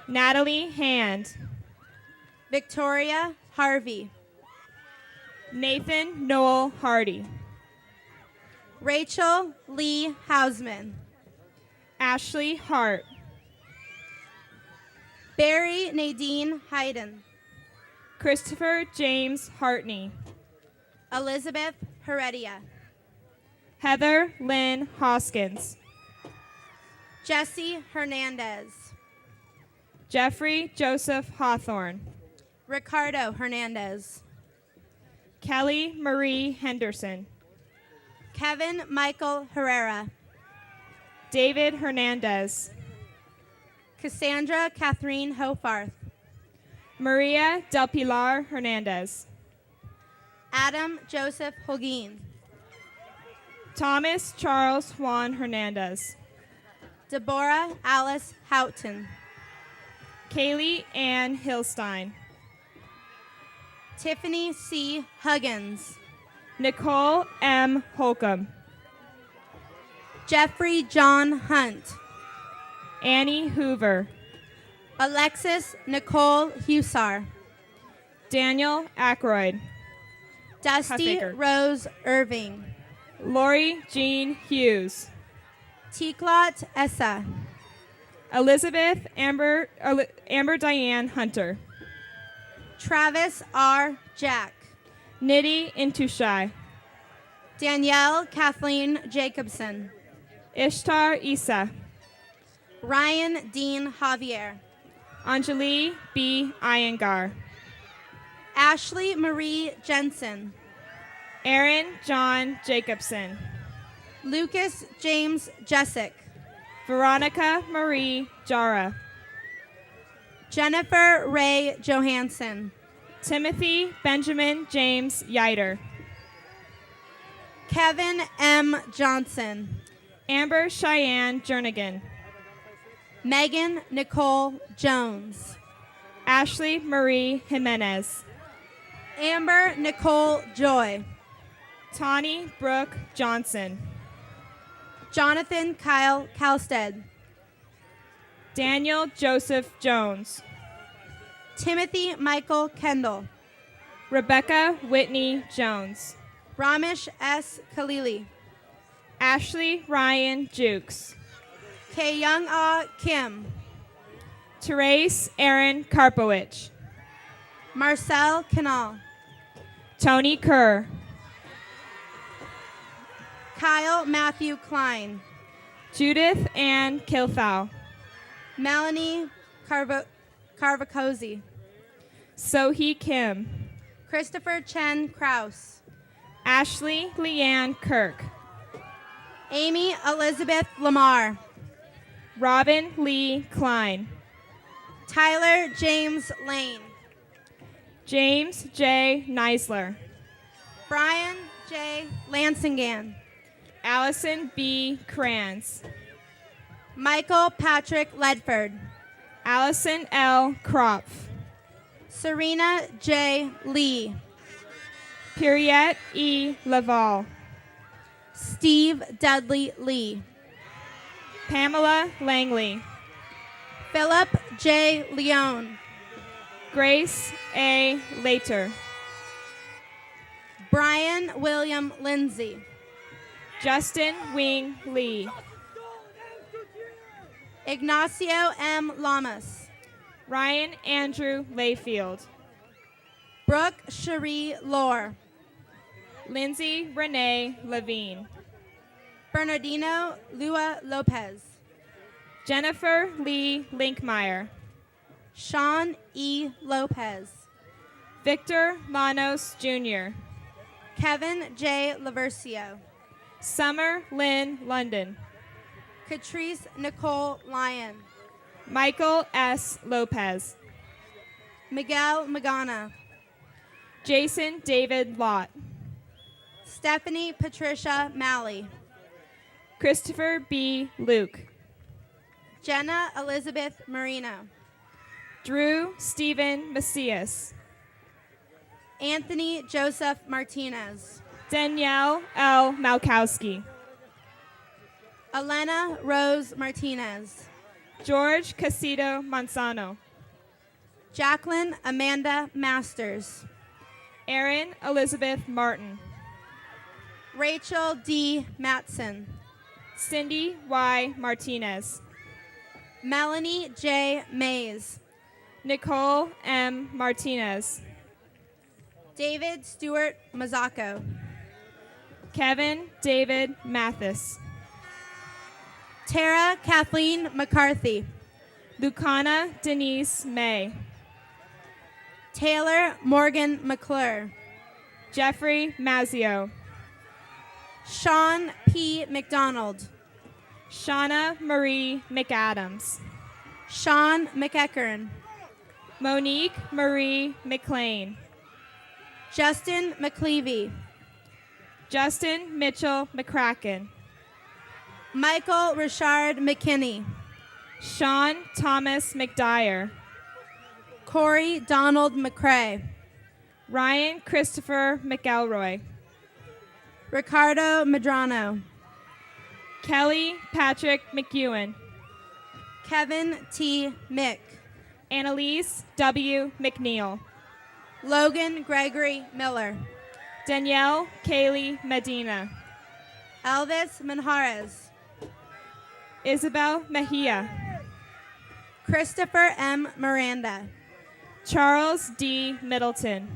Natalie Hand. Victoria Harvey. Nathan Noel Hardy. Rachel Lee Hausman. Ashley Hart. Barry Nadine Hayden. Christopher James Hartney. Elizabeth Heredia. Heather Lynn Hoskins. Jesse Hernandez. Jeffrey Joseph Hawthorne. Ricardo Hernandez. Kelly Marie Henderson. Kevin Michael Herrera. David Hernandez. Cassandra Catherine Hofarth. Maria Del Pilar Hernandez. Adam Joseph Holguin. Thomas Charles Juan Hernandez. Deborah Alice Houghton. Kaylee Ann Hillstein. Tiffany C. Huggins. Nicole M. Holcomb. Jeffrey John Hunt. Annie Hoover. Alexis Nicole Husar. Daniel Ackroyd. Dusty Huffaker. Rose Irving. Lori Jean Hughes. Tiklot Essa. Elizabeth Amber Diane Hunter. Travis R. Jack. Nidhi Intushai. Danielle Kathleen Jacobson. Ishtar Isa. Ryan Dean Javier. Anjali B. Iyengar. Ashley Marie Jensen. Aaron John Jacobson. Lucas James Jessic. Veronica Marie Jara. Jennifer Ray Johansson. Timothy Benjamin James Yider. Kevin M. Johnson. Amber Cheyenne Jernigan. Megan Nicole Jones. Ashley Marie Jimenez. Amber Nicole Joy. Tawny Brooke Johnson. Jonathan Kyle Kalstead. Daniel Joseph Jones. Timothy Michael Kendall. Rebecca Whitney Jones. Ramesh S. Khalili. Ashley Ryan Jukes. K. Young Ah Kim. Therese Aaron Karpowicz. Marcel Canal. Tony Kerr. Kyle Matthew Klein. Judith Ann Kilthau. Melanie Carvacosi. Sohee Kim. Christopher Chen Kraus. Ashley Leanne Kirk. Amy Elizabeth Lamar. Robin Lee Klein. Tyler James Lane. James J. Neisler. Brian J. Lansingan. Allison B. Kranz. Michael Patrick Ledford. Allison L. Kropf. Serena J. Lee. Puriette E. Laval. Steve Dudley Lee. Pamela Langley. Philip J. Leone. Grace A. Later. Brian William Lindsay. Justin Wing Lee. Ignacio M. Lamas. Ryan Andrew Layfield. Brooke Cherie Lore. Lindsay Renee Levine. Bernardino Lua Lopez. Jennifer Lee Linkmeyer. Sean E. Lopez. Victor Manos Jr. Kevin J. Laversio. Summer Lynn London. Catrice Nicole Lyon. Michael S. Lopez. Miguel Magana. Jason David Lott. Stephanie Patricia Malley. Christopher B. Luke. Jenna Elizabeth Marino. Drew Stephen Macias. Anthony Joseph Martinez. Danielle L. Malkowski. Elena Rose Martinez. George Casito Manzano. Jacqueline Amanda Masters. Erin Elizabeth Martin. Rachel D. Matson. Cindy Y. Martinez. Melanie J. Mays. Nicole M. Martinez. David Stewart Mazzacco. Kevin David Mathis. Tara Kathleen McCarthy. Lucana Denise May. Taylor Morgan McClure. Jeffrey Mazio. Sean P. McDonald. Shauna Marie McAdams. Sean McEachern. Monique Marie McLean. Justin McClevey. Justin Mitchell McCracken. Michael Richard McKinney. Sean Thomas McDyer. Corey Donald McCrae. Ryan Christopher McElroy. Ricardo Medrano. Kelly Patrick McEwen. Kevin T. Mick. Annalise W. McNeil. Logan Gregory Miller. Danielle Kaylee Medina. Elvis Manjarez. Isabel Mejia. Christopher M. Miranda. Charles D. Middleton.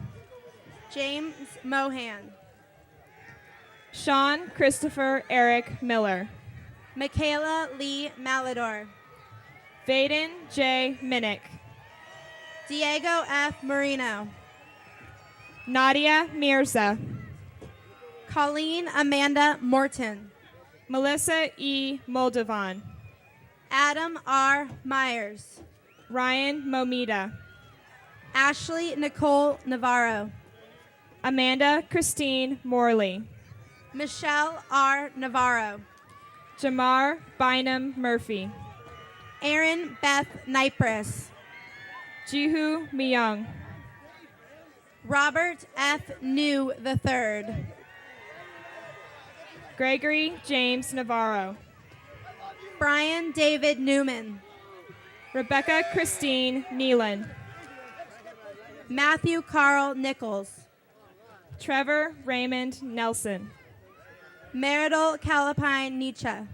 James Mohan. Sean Christopher Eric Miller. Michaela Lee Malador. Vaden J. Minnick. Diego F. Marino. Nadia Mirza. Colleen Amanda Morton. Melissa E. Moldovan. Adam R. Myers. Ryan Momita. Ashley Nicole Navarro. Amanda Christine Morley. Michelle R. Navarro. Jamar Bynum Murphy. Aaron Beth Nipris. Jihu Myung. Robert F. New III. Gregory James Navarro. Brian David Newman. Rebecca Christine Nealon. Matthew Carl Nichols. Trevor Raymond Nelson. Meridal Calapine Nietzsche.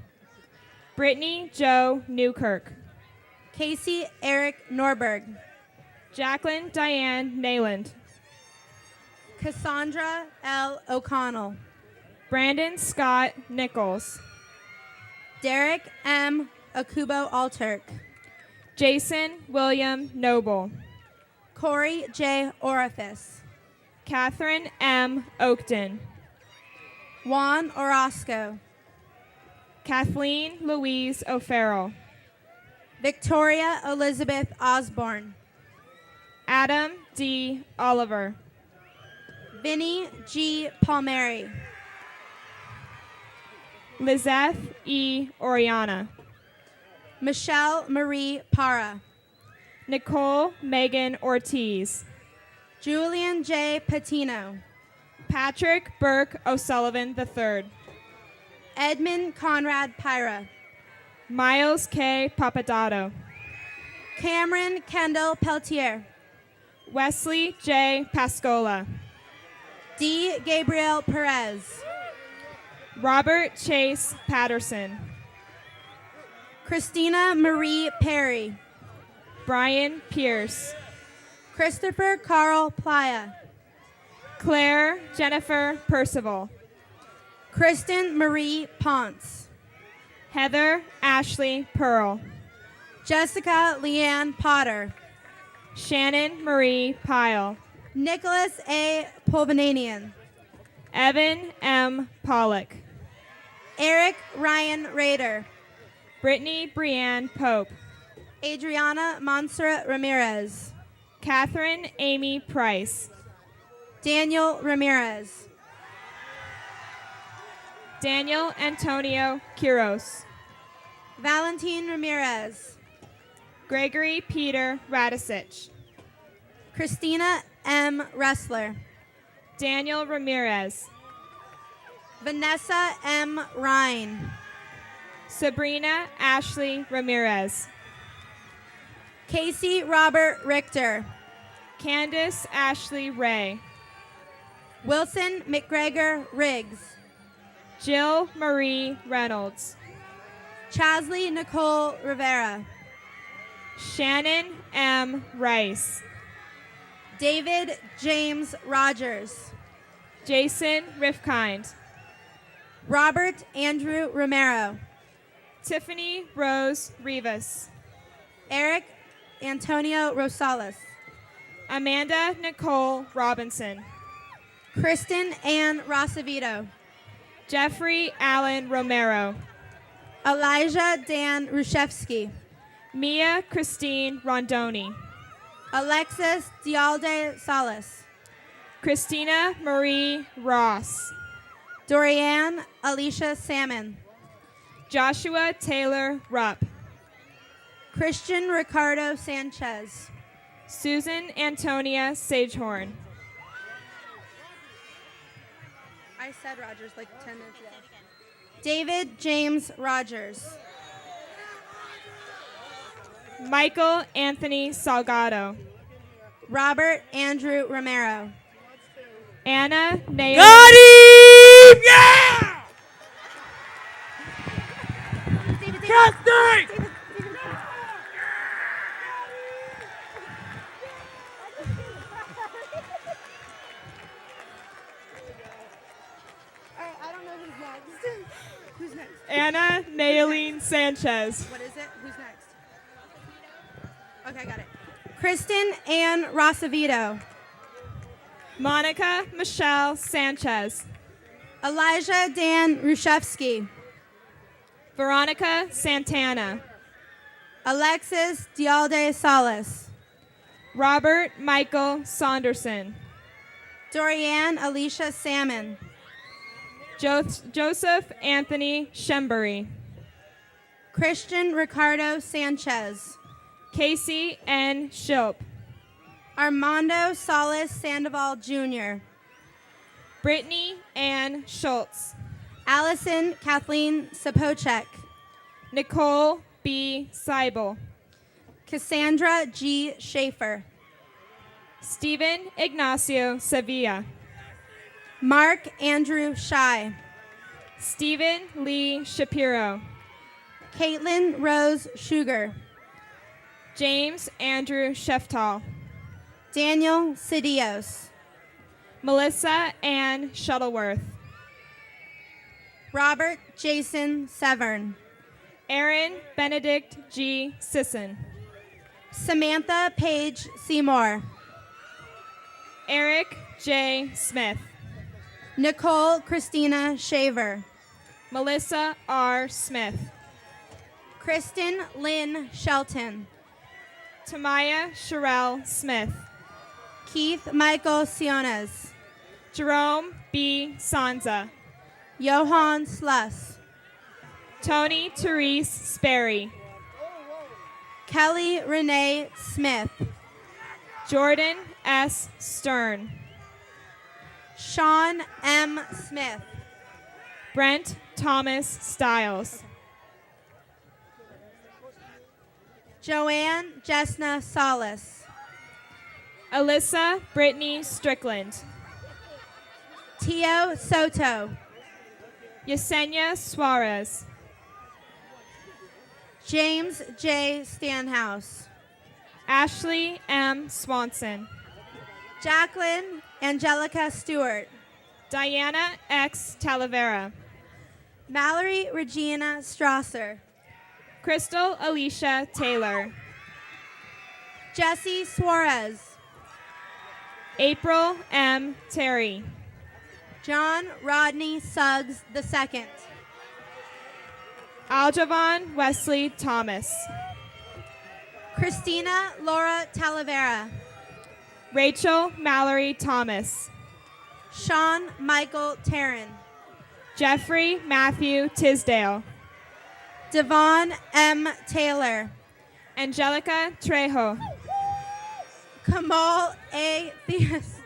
Brittany Joe Newkirk. Casey Eric Norberg. Jacqueline Diane Nayland. Cassandra L. O'Connell. Brandon Scott Nichols. Derek M. Akubo Alturk. Jason William Noble. Corey J. Orifice. Catherine M. Oakton. Juan Orozco. Kathleen Louise O'Farrell. Victoria Elizabeth Osborne. Adam D. Oliver. Vinny G. Palmieri. Lizeth E. Oriana. Michelle Marie Para. Nicole Megan Ortiz. Julian J. Patino. Patrick Burke O'Sullivan III. Edmund Conrad Pyra. Miles K. Papadato. Cameron Kendall Peltier. Wesley J. Pascola. D. Gabriel Perez. Robert Chase Patterson. Christina Marie Perry. Brian Pierce. Christopher Carl Playa. Claire Jennifer Percival. Kristen Marie Ponce. Heather Ashley Pearl. Jessica Leanne Potter. Shannon Marie Pyle. Nicholas A. Polvananian. Evan M. Pollock. Eric Ryan Rader. Brittany Brianne Pope. Adriana Montserrat Ramirez. Catherine Amy Price. Daniel Ramirez. Daniel Antonio Quiros. Valentin Ramirez. Gregory Peter Radisich. Christina M. Ressler. Daniel Ramirez. Vanessa M. Ryan. Sabrina Ashley Ramirez. Casey Robert Richter. Candace Ashley Ray. Wilson McGregor Riggs. Jill Marie Reynolds. Chasley Nicole Rivera. Shannon M. Rice. David James Rogers. Jason Rifkind. Robert Andrew Romero. Tiffany Rose Rivas. Eric Antonio Rosales. Amanda Nicole Robinson. Kristen Ann Rosavito. Jeffrey Allen Romero. Elijah Dan Rushevsky. Mia Christine Rondoni. Alexis Dialde Salas. Christina Marie Ross. Dorianne Alicia Salmon. Joshua Taylor Rupp. Christian Ricardo Sanchez. Susan Antonia Sagehorn. I said Rogers like 10 minutes ago. David James Rogers. Michael Anthony Salgado. Robert Andrew Romero. Anna Naomi. Got him! Yeah! Casting! I don't know who's next. Who's next? Anna Naeline Sanchez. What is it? Who's next? Okay, I got it. Kristen Ann Rosavito. Monica Michelle Sanchez. Elijah Dan Rushevsky. Veronica Santana. Alexis Dialde Salas. Robert Michael Saunderson. Dorianne Alicia Salmon. Joseph Anthony Shembury. Christian Ricardo Sanchez. Casey N. Shilp. Armando Salas Sandoval Jr. Brittany Ann Schultz. Allison Kathleen Sapocek. Nicole B. Seibel. Cassandra G. Schaefer. Stephen Ignacio Sevilla. Mark Andrew Shy. Stephen Lee Shapiro. Caitlin Rose Sugar. James Andrew Sheftal. Daniel Sidios. Melissa Ann Shuttleworth. Robert Jason Severn. Aaron Benedict G. Sisson. Samantha Paige Seymour. Eric J. Smith. Nicole Christina Shaver. Melissa R. Smith. Kristen Lynn Shelton. Tamaya Sherelle Smith. Keith Michael Siones. Jerome B. Sanza. Johan Sluss. Tony Therese Sperry. Kelly Renee Smith. Jordan S. Stern. Sean M. Smith. Brent Thomas Stiles. Joanne Jessna Solis. Alyssa Brittany Strickland. Tio Soto. Yesenia Suarez. James J. Stanhouse. Ashley M. Swanson. Jacqueline Angelica Stewart. Diana X. Talavera. Mallory Regina Strasser. Crystal Alicia Taylor. Jesse Suarez. April M. Terry. John Rodney Suggs II. Aljavon Wesley Thomas. Christina Laura Talavera. Rachel Mallory Thomas. Sean Michael Taryn. Jeffrey Matthew Tisdale. Devon M. Taylor. Angelica Trejo. Kamal A. Theus.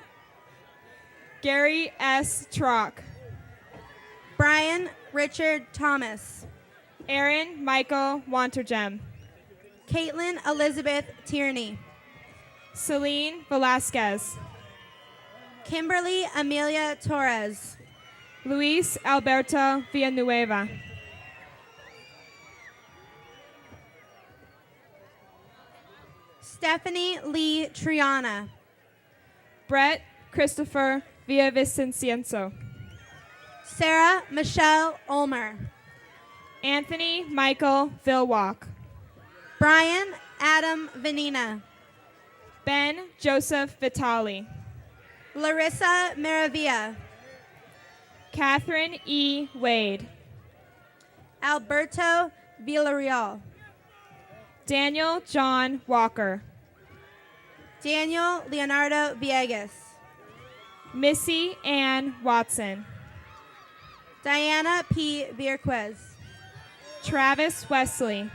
Gary S. Trock. Brian Richard Thomas. Aaron Michael Wantergem. Caitlin Elizabeth Tierney. Celine Velasquez. Kimberly Amelia Torres. Luis Alberto Villanueva. Stephanie Lee Triana. Brett Christopher Villavicencio. Sarah Michelle Ulmer. Anthony Michael Vilwalk. Brian Adam Vanina. Ben Joseph Vitali. Larissa Maravilla. Catherine E. Wade. Alberto Villarreal. Daniel John Walker. Daniel Leonardo Villegas. Missy Ann Watson. Diana P. Vierquez. Travis Wesley.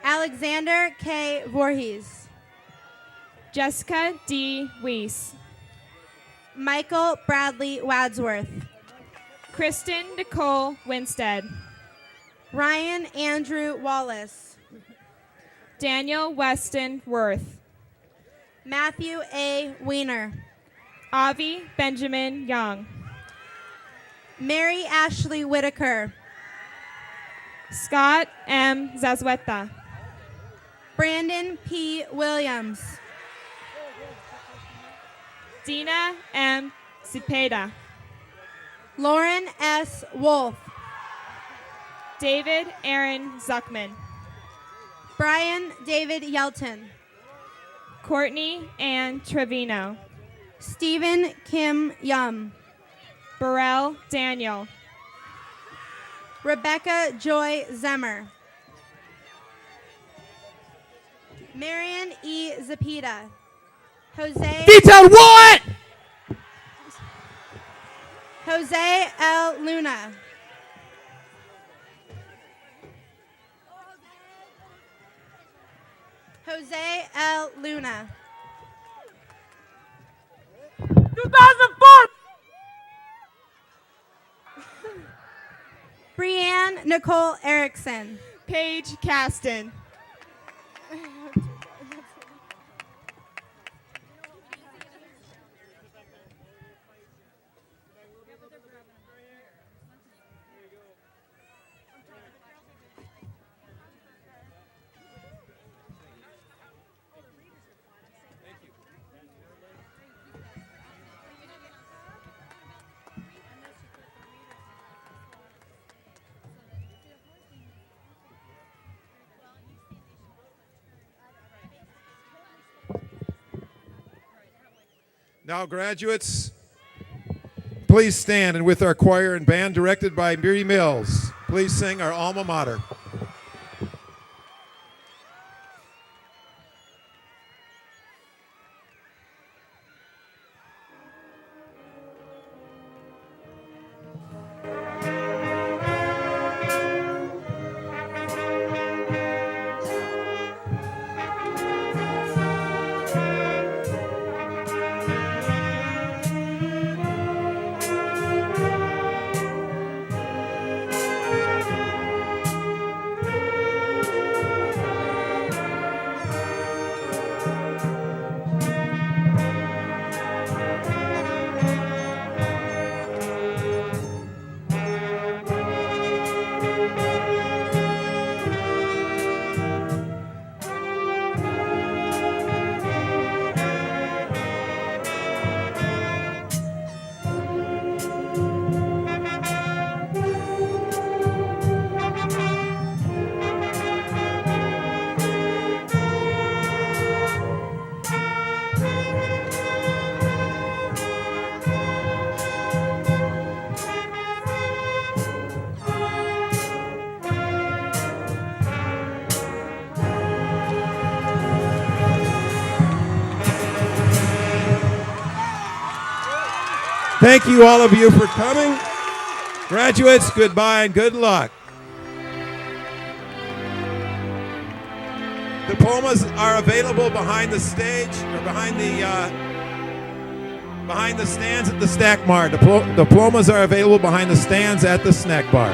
Alexander K. Voorhees. Jessica D. Weiss. Michael Bradley Wadsworth. Kristen Nicole Winstead. Ryan Andrew Wallace. Daniel Weston Worth. Matthew A. Weiner. Avi Benjamin Young. Mary Ashley Whitaker. Scott M. Zazueta. Brandon P. Williams. Dina M. Cepeda. Lauren S. Wolf. David Aaron Zuckman. Brian David Yelton. Courtney Ann Trevino. Stephen Kim Yum. Burrell Daniel. Rebecca Joy Zemmer. Marion E. Zapita. Jose. Detailed what? Jose L. Luna. Jose L. Luna. 2004. Brianne Nicole Erickson. Paige Caston. Now, graduates, please stand, and with our choir and band directed by Miri Mills, please sing our alma mater. Thank you, all of you, for coming. Graduates, goodbye and good luck. Diplomas are available behind the stage or behind the stands at the snack bar. Diplomas are available behind the stands at the snack bar.